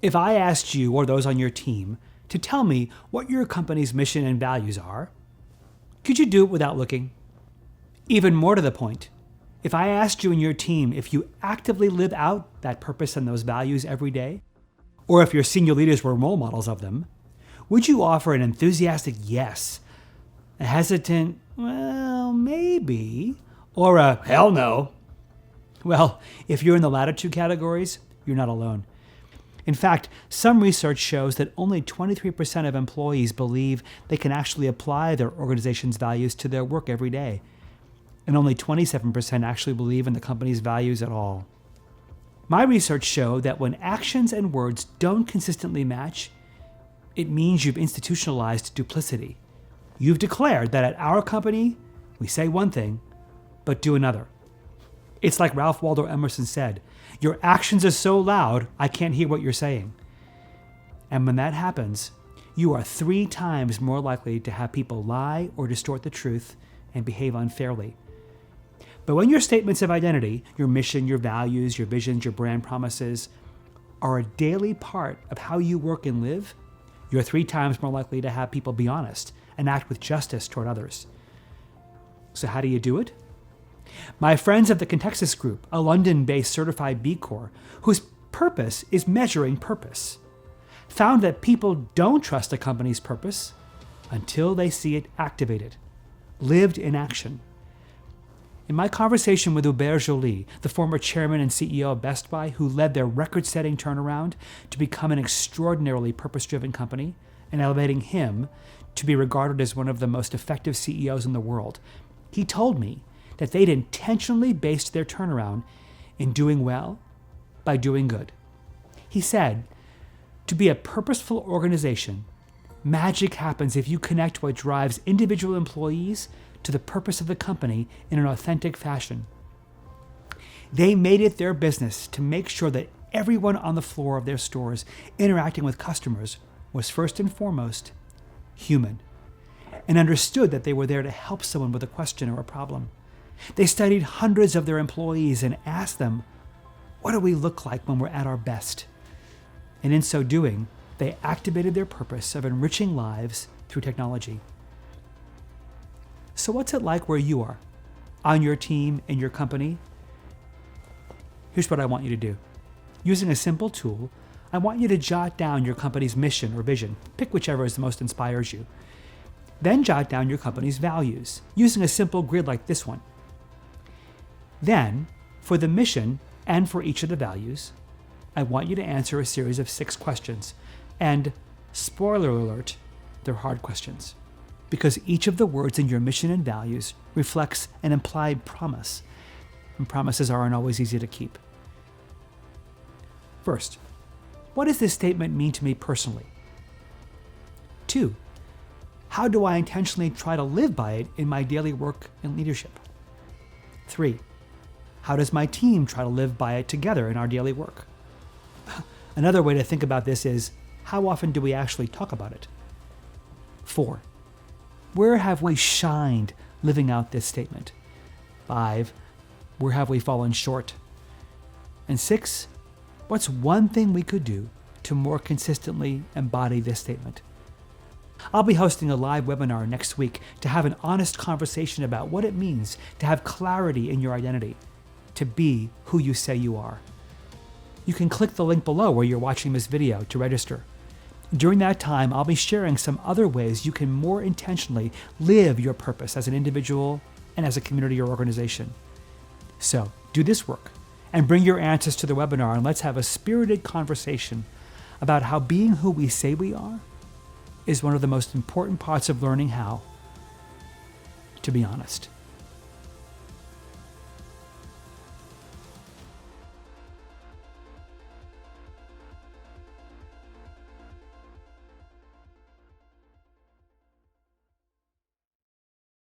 If I asked you or those on your team to tell me what your company's mission and values are, could you do it without looking? Even more to the point, if I asked you and your team if you actively live out that purpose and those values every day, or if your senior leaders were role models of them, would you offer an enthusiastic yes, a hesitant, well, maybe, or a hell no? Well, if you're in the latter two categories, you're not alone. In fact, some research shows that only 23% of employees believe they can actually apply their organization's values to their work every day, and only 27% actually believe in the company's values at all. My research showed that when actions and words don't consistently match, it means you've institutionalized duplicity. You've declared that at our company, we say one thing, but do another. It's like Ralph Waldo Emerson said, your actions are so loud, I can't hear what you're saying. And when that happens, you are 3 times more likely to have people lie or distort the truth and behave unfairly. But when your statements of identity, your mission, your values, your visions, your brand promises, are a daily part of how you work and live, you're 3 times more likely to have people be honest and act with justice toward others. So how do you do it? My friends of the Contextus Group, a London-based certified B Corp, whose purpose is measuring purpose, found that people don't trust a company's purpose until they see it activated, lived in action. In my conversation with Hubert Joly, the former chairman and CEO of Best Buy, who led their record-setting turnaround to become an extraordinarily purpose-driven company and elevating him to be regarded as one of the most effective CEOs in the world, he told me that they'd intentionally based their turnaround in doing well by doing good. He said, to be a purposeful organization, magic happens if you connect what drives individual employees to the purpose of the company in an authentic fashion. They made it their business to make sure that everyone on the floor of their stores interacting with customers was first and foremost human, and understood that they were there to help someone with a question or a problem. They studied hundreds of their employees and asked them, what do we look like when we're at our best? And in so doing, they activated their purpose of enriching lives through technology. So what's it like where you are, on your team, in your company? Here's what I want you to do. Using a simple tool, I want you to jot down your company's mission or vision. Pick whichever is the most inspires you. Then jot down your company's values, using a simple grid like this one. Then, for the mission and for each of the values, I want you to answer a series of 6 questions. And, spoiler alert, they're hard questions, because each of the words in your mission and values reflects an implied promise, and promises aren't always easy to keep. First, what does this statement mean to me personally? 2, how do I intentionally try to live by it in my daily work and leadership? 3, how does my team try to live by it together in our daily work? Another way to think about this is, how often do we actually talk about it? 4, where have we shined living out this statement? 5, where have we fallen short? And 6, what's one thing we could do to more consistently embody this statement? I'll be hosting a live webinar next week to have an honest conversation about what it means to have clarity in your identity, to be who you say you are. You can click the link below where you're watching this video to register. During that time, I'll be sharing some other ways you can more intentionally live your purpose as an individual and as a community or organization. So, do this work and bring your answers to the webinar, and let's have a spirited conversation about how being who we say we are is one of the most important parts of learning how to be honest.